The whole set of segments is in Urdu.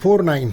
49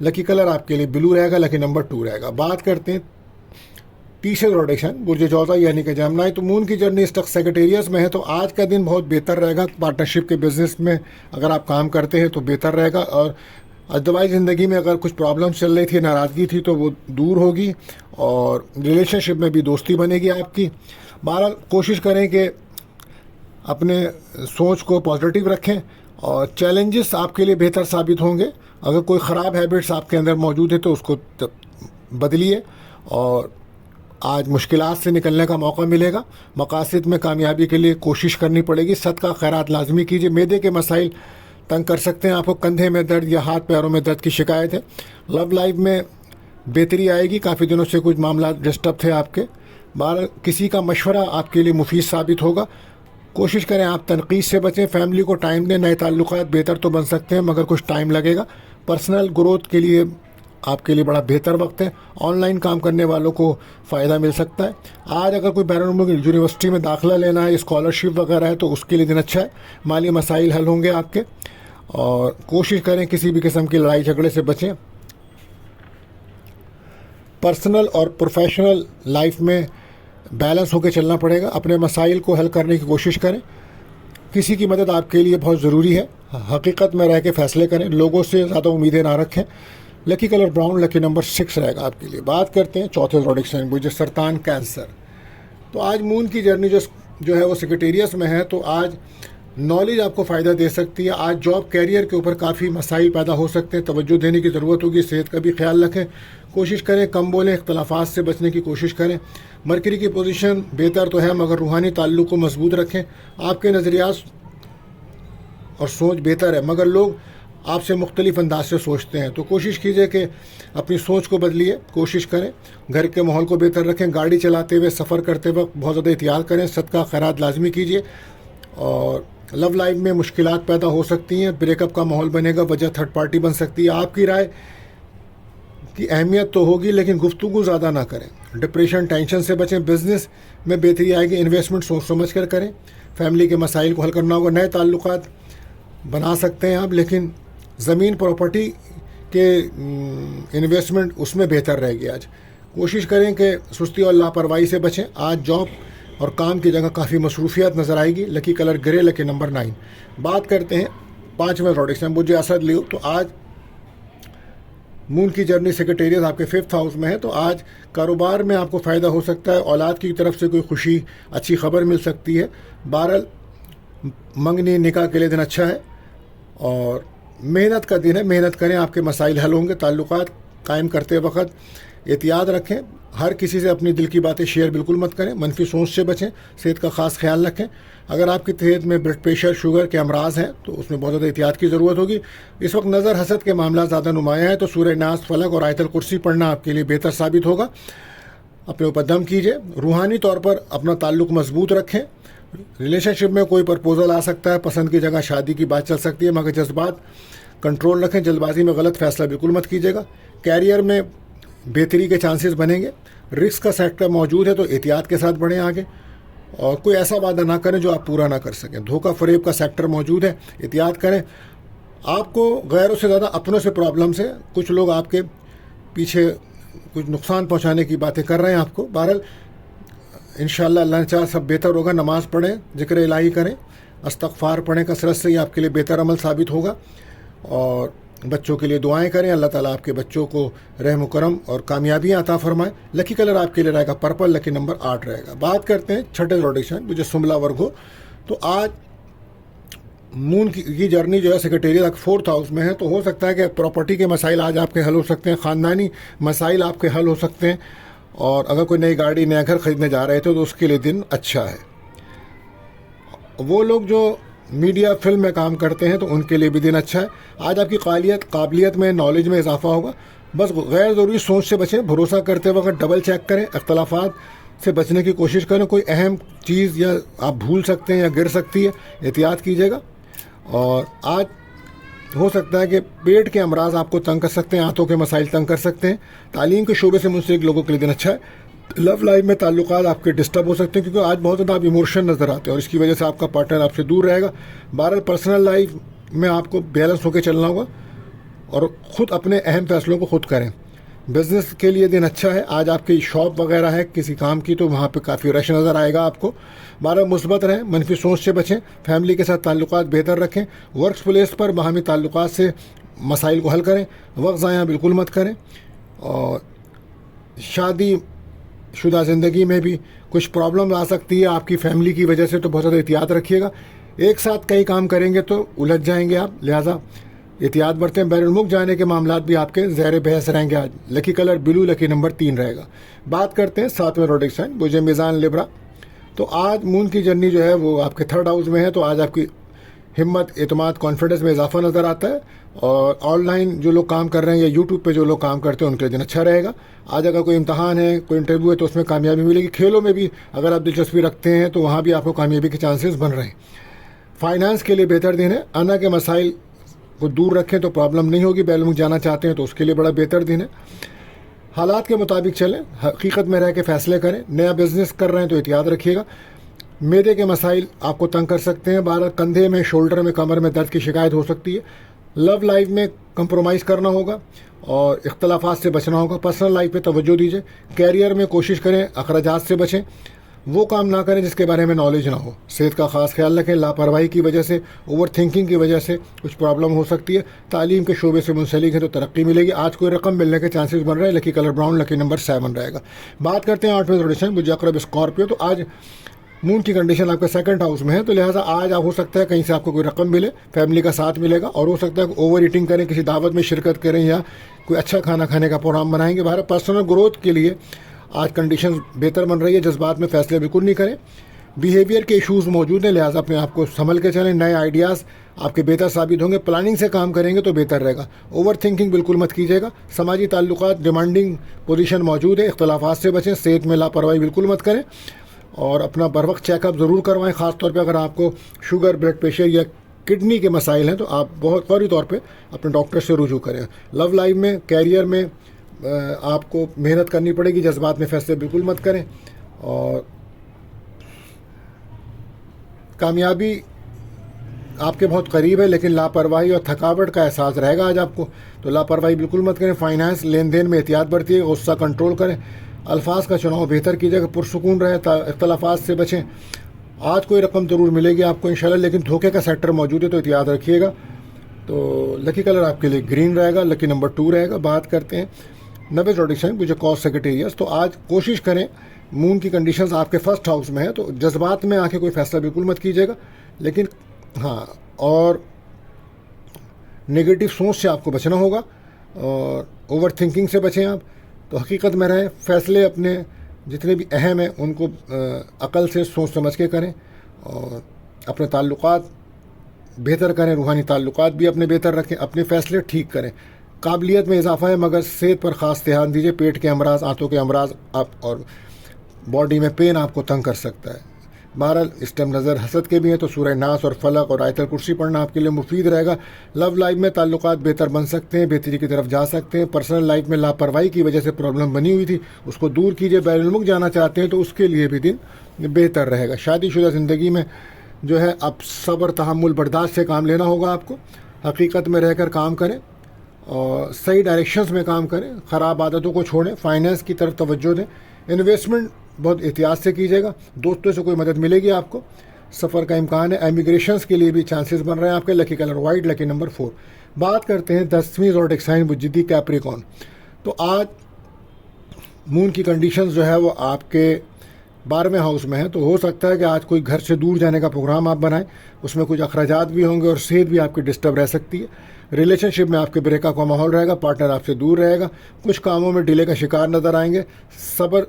لکی کلر آپ کے لیے بلو رہے گا، لکی نمبر 2 رہے گا. بات کرتے ہیں تیسرے پروڈکشن برج جوزا یعنی کہ جمنائی. تو مون کی جرنی اس وقت سیکریٹریس میں ہے، تو آج کا دن بہت بہتر رہے گا. پارٹنرشپ کے بزنس میں اگر آپ کام کرتے ہیں تو بہتر رہے گا، اور ادوائی زندگی میں اگر کچھ پرابلم چل رہی تھی، ناراضگی تھی، تو وہ دور ہوگی، اور ریلیشن شپ میں بھی دوستی بنے گی آپ کی. بہرحال کوشش کریں کہ اپنے سوچ کو پازیٹیو رکھیں، اور چیلنجز آپ کے لیے بہتر ثابت ہوں گے. اگر کوئی خراب ہیبٹس آپ کے اندر موجود ہے تو اس کو بدلیے، اور آج مشکلات سے نکلنے کا موقع ملے گا. مقاصد میں کامیابی کے لیے کوشش کرنی پڑے گی. صدقہ خیرات لازمی کیجیے. معدے کے مسائل تنگ کر سکتے ہیں آپ کو، کندھے میں درد یا ہاتھ پیروں میں درد کی شکایت ہے. لو لائف میں بہتری آئے گی. کافی دنوں سے کچھ معاملات ڈسٹرب تھے آپ کے. کسی کا مشورہ آپ کے لیے مفید ثابت ہوگا. کوشش کریں آپ تنقید سے بچیں. فیملی کو ٹائم دیں. نئے تعلقات بہتر تو بن سکتے ہیں مگر کچھ ٹائم لگے گا. پرسنل گروتھ کے لیے آپ کے لیے بڑا بہتر وقت ہے. آن لائن کام کرنے والوں کو فائدہ مل سکتا ہے. آج اگر کوئی بیرون ملک یونیورسٹی میں داخلہ لینا ہے، اسکالرشپ وغیرہ ہے، تو اس کے لیے دن اچھا ہے. مالی مسائل حل ہوں گے آپ کے، اور کوشش کریں کسی بھی قسم کی لڑائی جھگڑے سے بچیں. پرسنل اور پروفیشنل لائف میں بیلنس ہو کے چلنا پڑے گا. اپنے مسائل کو حل کرنے کی کوشش کریں. کسی کی مدد آپ کے لیے بہت ضروری ہے. حقیقت میں رہ کے فیصلے کریں. لوگوں سے زیادہ امیدیں نہ رکھیں. لکی کلر براؤن، لکی نمبر 6 رہے گا آپ کے لیے. بات کرتے ہیں چوتھے پروڈکشن برج سرطان کینسر. تو آج مون کی جرنی جو ہے وہ سیکریٹریس میں ہے، تو آج نالج آپ کو فائدہ دے سکتی ہے. آج جاب کیریئر کے اوپر کافی مسائل پیدا ہو سکتے ہیں. توجہ دینے کی ضرورت ہوگی. صحت کا بھی خیال رکھیں. کوشش کریں کم بولیں. اختلافات سے بچنے کی کوشش کریں. مرکری کی پوزیشن بہتر تو ہے مگر روحانی تعلق کو مضبوط رکھیں. آپ کے نظریات اور سوچ بہتر ہے مگر لوگ آپ سے مختلف انداز سے سوچتے ہیں. تو کوشش کیجئے کہ اپنی سوچ کو بدلیے. کوشش کریں گھر کے ماحول کو بہتر رکھیں. گاڑی چلاتے ہوئے، سفر کرتے وقت بہت زیادہ احتیاط کریں. صدقہ خیرات لازمی کیجیے. اور لو لائف میں مشکلات پیدا ہو سکتی ہیں. بریک اپ کا ماحول بنے گا. وجہ تھرڈ پارٹی بن سکتی ہے. آپ کی رائے کی اہمیت تو ہوگی لیکن گفتگو زیادہ نہ کریں. ڈپریشن، ٹینشن سے بچیں. بزنس میں بہتری آئے گی. انویسٹمنٹ سوچ سمجھ کر کریں. فیملی کے مسائل کو حل کرنا ہوگا. نئے تعلقات بنا سکتے ہیں آپ، لیکن زمین پراپرٹی کے انویسٹمنٹ اس میں بہتر رہے گی. آج کوشش کریں کہ سستی اور لاپرواہی سے بچیں. آج جاب اور کام کی جگہ کافی مصروفیات نظر آئے گی. لکی کلر گرے، لکی نمبر 9. بات کرتے ہیں 5ویں پروڈکشن برج اسد لیو. تو آج مون کی جرنی سیکریٹریٹ آپ کے 5th ہاؤس میں ہے. تو آج کاروبار میں آپ کو فائدہ ہو سکتا ہے. اولاد کی طرف سے کوئی خوشی، اچھی خبر مل سکتی ہے. بہرحال منگنی نکاح کے لیے دن اچھا ہے، اور محنت کا دن ہے. محنت کریں، آپ کے مسائل حل ہوں گے. تعلقات قائم کرتے وقت احتیاط رکھیں. ہر کسی سے اپنی دل کی باتیں شیئر بالکل مت کریں. منفی سوچ سے بچیں. صحت کا خاص خیال رکھیں. اگر آپ کی صحت میں بلڈ پریشر، شوگر کے امراض ہیں تو اس میں بہت زیادہ احتیاط کی ضرورت ہوگی. اس وقت نظر حسد کے معاملات زیادہ نمایاں ہیں، تو سورہ ناس، فلق اور آیت الکرسی پڑھنا آپ کے لیے بہتر ثابت ہوگا. اپنے اوپر دم کیجیے. روحانی طور پر اپنا تعلق مضبوط رکھیں. ریلیشن شپ میں کوئی پرپوزل آ سکتا ہے. پسند کی جگہ شادی کی بات چل سکتی ہے مگر جذبات کنٹرول رکھیں. جلد بازی میں غلط فیصلہ بالکل مت کیجیے گا. کیریئر میں بہتری کے چانسز بنیں گے. رسک کا سیکٹر موجود ہے تو احتیاط کے ساتھ بڑھیں آگے، اور کوئی ایسا وعدہ نہ کریں جو آپ پورا نہ کر سکیں. دھوکہ فریب کا سیکٹر موجود ہے، احتیاط کریں. آپ کو غیروں سے زیادہ اپنوں سے پرابلمس ہیں. کچھ لوگ آپ کے پیچھے کچھ نقصان پہنچانے کی باتیں کر رہے ہیں آپ کو. بہرحال انشاءاللہ اللہ نے چاہا سب بہتر ہوگا. نماز پڑھیں، ذکر الہی کریں، استغفار پڑھیں کثرت سے. یہ آپ کے لیے بہتر عمل ثابت ہوگا. اور بچوں کے لیے دعائیں کریں. اللہ تعالیٰ آپ کے بچوں کو رحم و کرم اور کامیابیاں عطا فرمائے. لکی کلر آپ کے لیے رہے گا پرپل، لکی نمبر 8 رہے گا. بات کرتے ہیں 6ٹھے پروڈکشن جو سملا ورگو. تو آج مون کی جرنی جو ہے سیکریٹریٹ 4th ہاؤس میں ہے. تو ہو سکتا ہے کہ پراپرٹی کے مسائل آج آپ کے حل ہو سکتے ہیں. خاندانی مسائل آپ کے حل ہو سکتے ہیں. اور اگر کوئی نئی گاڑی، نیا گھر خریدنے جا رہے تھے تو اس کے لیے دن اچھا ہے. وہ لوگ جو میڈیا فلم میں کام کرتے ہیں تو ان کے لیے بھی دن اچھا ہے. آج آپ کی قابلیت میں، نالج میں اضافہ ہوگا. بس غیر ضروری سوچ سے بچیں. بھروسہ کرتے وقت ڈبل چیک کریں. اختلافات سے بچنے کی کوشش کریں. کوئی اہم چیز یا آپ بھول سکتے ہیں یا گر سکتی ہے، احتیاط کیجیے گا. اور آج ہو سکتا ہے کہ پیٹ کے امراض آپ کو تنگ کر سکتے ہیں. آنتوں کے مسائل تنگ کر سکتے ہیں. تعلیم کے شعبے سے منسلک لوگوں کے لیے دن اچھا ہے. لو لائف میں تعلقات آپ کے ڈسٹرب ہو سکتے ہیں کیونکہ آج بہت زیادہ آپ ایموشن نظر آتے ہیں اور اس کی وجہ سے آپ کا پارٹنر آپ سے دور رہے گا. بہرحال پرسنل لائف میں آپ کو بیلنس ہو کے چلنا ہوگا. اور خود اپنے اہم فیصلوں کو خود کریں. بزنس کے لیے دن اچھا ہے. آج آپ کی شاپ وغیرہ ہے کسی کام کی تو وہاں پہ کافی رش نظر آئے گا آپ کو. بارہ مثبت رہیں, منفی سوچ سے بچیں, فیملی کے ساتھ تعلقات بہتر رکھیں, ورک پلیس پر باہمی تعلقات سے مسائل کو حل کریں, وقت ضائع بالکل مت کریں. اور شادی شدہ زندگی میں بھی کچھ پرابلم آ سکتی ہے آپ کی فیملی کی وجہ سے, تو بہت زیادہ احتیاط رکھیے گا. ایک ساتھ کئی کام کریں گے تو الجھ جائیں گے آپ, لہٰذا احتیاط برتیں. بیرون الملک جانے کے معاملات بھی آپ کے زیر بحث رہیں گے. آج لکی کلر بلو, لکی نمبر 3 رہے گا. بات کرتے ہیں 7ویں روڈک سائن بوجھے میزان لبرا. تو آج مون کی جرنی جو ہے وہ آپ کے 3rd ہاؤس میں ہے, تو آج آپ کی ہمت, اعتماد, کانفیڈنس میں اضافہ نظر آتا ہے. اور آن لائن جو لوگ کام کر رہے ہیں یا یوٹیوب پہ جو لوگ کام کرتے ہیں ان کے لیے دن اچھا رہے گا. آج اگر کوئی امتحان ہے, کوئی انٹرویو ہے تو اس میں کامیابی ملے گی. کھیلوں میں بھی اگر آپ دلچسپی رکھتے ہیں تو وہاں بھی آپ کو کامیابی کے چانسز بن رہے ہیں. فائنانس کے لیے بہتر دن ہے. انا کے مسائل کو دور رکھیں تو پرابلم نہیں ہوگی. بیرون ملک جانا چاہتے ہیں تو اس کے لیے بڑا بہتر دن ہے. حالات کے مطابق چلیں, حقیقت میں رہ کے فیصلے کریں. نیا بزنس کر رہے ہیں تو احتیاط رکھیے گا. معدے کے مسائل آپ کو تنگ کر سکتے ہیں. کندھے میں, شولڈر میں, کمر میں درد کی شکایت ہو سکتی ہے. لو لائف میں کمپرومائز کرنا ہوگا اور اختلافات سے بچنا ہوگا. پرسنل لائف پہ توجہ دیجیے. کیریئر میں کوشش کریں اخراجات سے بچیں. وہ کام نہ کریں جس کے بارے میں نالج نہ ہو. صحت کا خاص خیال رکھیں. لاپرواہی کی وجہ سے, اوور تھنکنگ کی وجہ سے کچھ پرابلم ہو سکتی ہے. تعلیم کے شعبے سے منسلک ہے تو ترقی ملے گی. آج کوئی رقم ملنے کے چانسز بن رہے ہیں. لکی کلر براؤن, لکی نمبر 7 رہے گا. بات کرتے ہیں 8ویں روڈیشن مجھے اقرب اسکارپیو. تو آج مون کی کنڈیشن آپ کے 2nd ہاؤس میں ہے, تو لہٰذا آج آپ ہو سکتا ہے کہیں سے آپ کو کوئی رقم ملے, فیملی کا ساتھ ملے گا. اور ہو سکتا ہے کہ اوور ایٹنگ کریں, کسی دعوت میں شرکت کریں یا کوئی اچھا کھانا کھانے کا پروگرام بنائیں گے. باہر پرسنل گروتھ کے لیے آج کنڈیشن بہتر بن رہی ہے. جذبات میں فیصلے بالکل نہیں کریں. بیہیویئر کے ایشوز موجود ہیں, لہٰذا اپنے آپ کو سنبھل کے چلیں. نئے آئیڈیاز آپ کے بہتر ثابت ہوں گے. پلاننگ سے کام کریں گے تو بہتر رہے گا. اوور تھنکنگ بالکل مت کیجیے گا. سماجی تعلقات ڈیمانڈنگ پوزیشن موجود ہے. اختلافات سے بچیں. صحت میں لاپرواہی بالکل مت کریں اور اپنا بر وقت چیک اپ ضرور کروائیں. خاص طور پہ اگر آپ کو شوگر, بلڈ پریشر یا کڈنی کے مسائل ہیں تو آپ بہت فوری طور پہ اپنے ڈاکٹر سے رجوع کریں. لو لائف میں, کیریئر میں آپ کو محنت کرنی پڑے گی. جذبات میں فیصلے بالکل مت کریں. اور کامیابی آپ کے بہت قریب ہے لیکن لاپرواہی اور تھکاوٹ کا احساس رہے گا آج آپ کو, تو لاپرواہی بالکل مت کریں. فائنانس, لین دین میں احتیاط برتیے. غصہ کنٹرول کریں. الفاظ کا چناؤ بہتر کیجیے گا. پرسکون رہے. اختلافات سے بچیں. آج کوئی رقم ضرور ملے گی آپ کو انشاءاللہ, لیکن دھوکے کا سیکٹر موجود ہے تو احتیاط رکھیے گا. تو لکی کلر آپ کے لیے گرین رہے گا. لکی نمبر 2 رہے گا. بات کرتے ہیں 90 روڈکشن مجھے کاز سیکریٹریس. تو آج کوشش کریں, مون کی کنڈیشنز آپ کے 1st ہاؤس میں ہے تو جذبات میں آ کے کوئی فیصلہ بالکل مت کیجیے گا. لیکن ہاں, اور نگیٹو سوچ سے آپ کو بچنا ہوگا اور اوور تھنکنگ سے بچیں آپ. تو حقیقت میں رہیں. فیصلے اپنے جتنے بھی اہم ہیں ان کو عقل سے سوچ سمجھ کے کریں اور اپنے تعلقات بہتر کریں. روحانی تعلقات بھی اپنے بہتر رکھیں. اپنے فیصلے ٹھیک کریں. قابلیت میں اضافہ ہے مگر صحت پر خاص دھیان دیجیے. پیٹ کے امراض, آنتوں کے امراض آپ اور باڈی میں پین آپ کو تنگ کر سکتا ہے. بہرحال اس ٹائم نظر حسد کے بھی ہیں تو سورہ ناس اور فلق اور آیت الکرسی پڑھنا آپ کے لیے مفید رہے گا. لو لائف میں تعلقات بہتر بن سکتے ہیں, بہتری کی طرف جا سکتے ہیں. پرسنل لائف میں لاپرواہی کی وجہ سے پرابلم بنی ہوئی تھی, اس کو دور کیجیے. بیرون الملک جانا چاہتے ہیں تو اس کے لیے بھی دن بہتر رہے گا. شادی شدہ زندگی میں جو ہے اب صبر, تحمل, برداشت سے کام لینا ہوگا آپ کو. حقیقت میں رہ کر کام کریں اور صحیح ڈائریکشنز میں کام کریں. خراب عادتوں کو چھوڑیں. فائنینس کی طرف توجہ دیں. انویسٹمنٹ بہت احتیاط سے کیجیے گا. دوستوں سے کوئی مدد ملے گی آپ کو. سفر کا امکان ہے. امیگریشنز کے لیے بھی چانسز بن رہے ہیں آپ کے. لکی کلر وائٹ, لکی نمبر 4. بات کرتے ہیں 10ویں زوڈک سائن بجدی کیپریکون. تو آج مون کی کنڈیشنز جو ہے وہ آپ کے 12ویں ہاؤس میں ہے, تو ہو سکتا ہے کہ آج کوئی گھر سے دور جانے کا پروگرام آپ بنائیں. اس میں کچھ اخراجات بھی ہوں گے اور صحت بھی آپ کی ڈسٹرب رہ سکتی ہے. ریلیشن شپ میں آپ کے بریک اپ کا ماحول رہے گا. پارٹنر آپ سے دور رہے گا. کچھ کاموں میں ڈیلے کا شکار نظر آئیں گے. صبر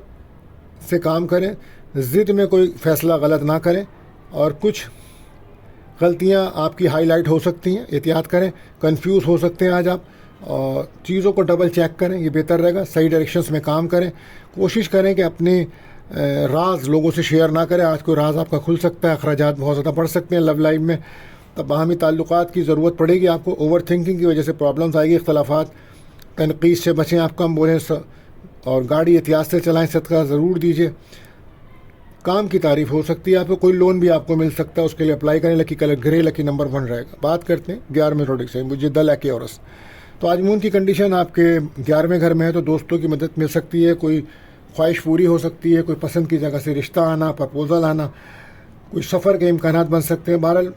سے کام کریں. ضد میں کوئی فیصلہ غلط نہ کریں اور کچھ غلطیاں آپ کی ہائی لائٹ ہو سکتی ہیں, احتیاط کریں. کنفیوز ہو سکتے ہیں آج آپ, اور چیزوں کو ڈبل چیک کریں, یہ بہتر رہے گا. صحیح ڈائریکشنز میں کام کریں. کوشش کریں کہ اپنے راز لوگوں سے شیئر نہ کریں. آج کوئی راز آپ کا کھل سکتا ہے. اخراجات بہت زیادہ بڑھ سکتے ہیں. لو لائف میں تب باہمی تعلقات کی ضرورت پڑے گی آپ کو. اوور تھنکنگ کی وجہ سے پرابلمس آئے گی. اختلافات, تنقید سے بچیں. آپ کم بولیں اور گاڑی احتیاط سے چلائیں. صدقہ ضرور دیجیے. کام کی تعریف ہو سکتی ہے آپ کو. کوئی لون بھی آپ کو مل سکتا ہے, اس کے لیے اپلائی کریں. لکی کلر گرے, لکی نمبر 1 رہے گا. بات کرتے ہیں 11ویں روڈک سے مجھے دل ایکیورس. تو آج مون کی کنڈیشن آپ کے 11ویں گھر میں ہے، تو دوستوں کی مدد مل سکتی ہے، کوئی خواہش پوری ہو سکتی ہے، کوئی پسند کی جگہ سے رشتہ آنا، پرپوزل آنا، کوئی سفر کے امکانات بن سکتے ہیں۔ بہرحال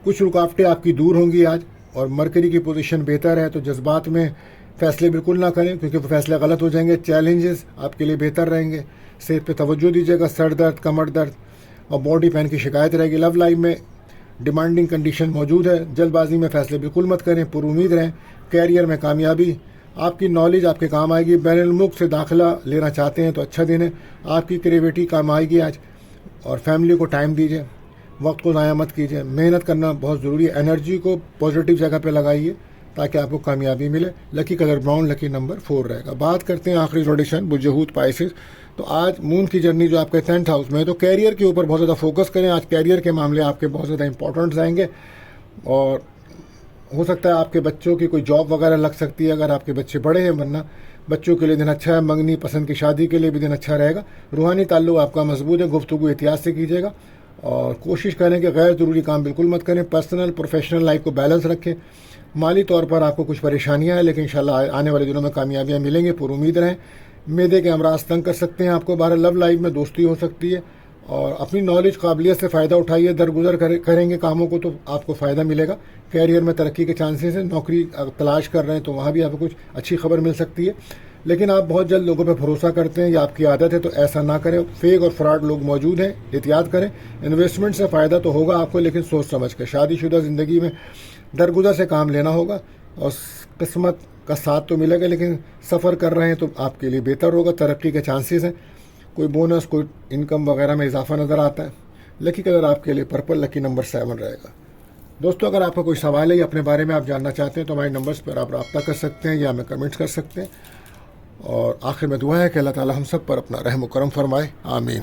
کچھ رکاوٹیں آپ کی دور ہوں گی آج، اور مرکری کی پوزیشن بہتر ہے، تو جذبات میں فیصلے بالکل نہ کریں کیونکہ وہ فیصلے غلط ہو جائیں گے۔ چیلنجز آپ کے لیے بہتر رہیں گے، صحت پہ توجہ دیجیے گا، سر درد، کمر درد اور باڈی پین کی شکایت رہے گی۔ لو لائف میں ڈیمانڈنگ کنڈیشن موجود ہے، جلد بازی میں فیصلے بالکل مت کریں، پر امید رہیں۔ کیریئر میں کامیابی، آپ کی نالج آپ کے کام آئے گی۔ بین الملک سے داخلہ لینا چاہتے ہیں تو اچھا دن ہے، آپ کی کریویٹی کام آئے گی آج۔ اور فیملی کو ٹائم دیجیے، وقت کو ضائع مت کیجیے، محنت کرنا بہت ضروری ہے، انرجی کو پازیٹیو جگہ پہ لگائیے تاکہ آپ کو کامیابی ملے۔ لکی کلر براؤن، لکی نمبر 4 رہے گا۔ بات کرتے ہیں آخری روٹیشن بجہود پائسز۔ تو آج مون کی جرنی جو آپ کے 10th ہاؤس میں ہے، تو کیریئر کے اوپر بہت زیادہ فوکس کریں۔ آج کیریئر کے معاملے آپ کے بہت زیادہ امپورٹنٹ آئیں گے، اور ہو سکتا ہے آپ کے بچوں کی کوئی جاب وغیرہ لگ سکتی ہے اگر آپ کے بچے بڑے ہیں، ورنہ بچوں کے لیے دن اچھا ہے۔ منگنی پسند کی شادی کے لیے بھی دن اچھا رہے گا۔ روحانی تعلق آپ کا مضبوط ہے، گفتگو احتیاط سے کیجیے گا، اور کوشش کریں کہ غیر ضروری کام بالکل مت کریں۔ پرسنل پروفیشنل لائف کو بیلنس رکھیں۔ مالی طور پر آپ کو کچھ پریشانیاں ہیں، لیکن انشاءاللہ آنے والے دنوں میں کامیابیاں ملیں گے، پر امید رہیں۔ معدے کے امراض تنگ کر سکتے ہیں آپ کو۔ بہرحال لو لائف میں دوستی ہو سکتی ہے، اور اپنی نالج قابلیت سے فائدہ اٹھائیے۔ درگزر کریں گے کاموں کو تو آپ کو فائدہ ملے گا۔ کیریئر میں ترقی کے چانسز ہیں، نوکری تلاش کر رہے ہیں تو وہاں بھی آپ کو کچھ اچھی خبر مل سکتی ہے، لیکن آپ بہت جلد لوگوں پہ بھروسہ کرتے ہیں، یہ آپ کی عادت ہے، تو ایسا نہ کریں۔ فیک اور فراڈ لوگ موجود ہیں، احتیاط کریں۔ انویسٹمنٹ سے فائدہ تو ہوگا آپ کو، لیکن سوچ سمجھ کے۔ شادی شدہ زندگی میں درگزر سے کام لینا ہوگا، اور قسمت کا ساتھ تو ملے گا، لیکن سفر کر رہے ہیں تو آپ کے لیے بہتر ہوگا۔ ترقی کے چانسز ہیں، کوئی بونس، کوئی انکم وغیرہ میں اضافہ نظر آتا ہے۔ لکی کلر آپ کے لیے پرپل، لکی نمبر 7 رہے گا۔ دوستو اگر آپ کا کوئی سوال ہے یا اپنے بارے میں آپ جاننا چاہتے ہیں تو ہمارے نمبرز پر آپ رابطہ کر سکتے ہیں یا ہمیں کمنٹس کر سکتے ہیں۔ اور آخر میں دعا ہے کہ اللہ تعالی ہم سب پر اپنا رحم و کرم فرمائے، آمین۔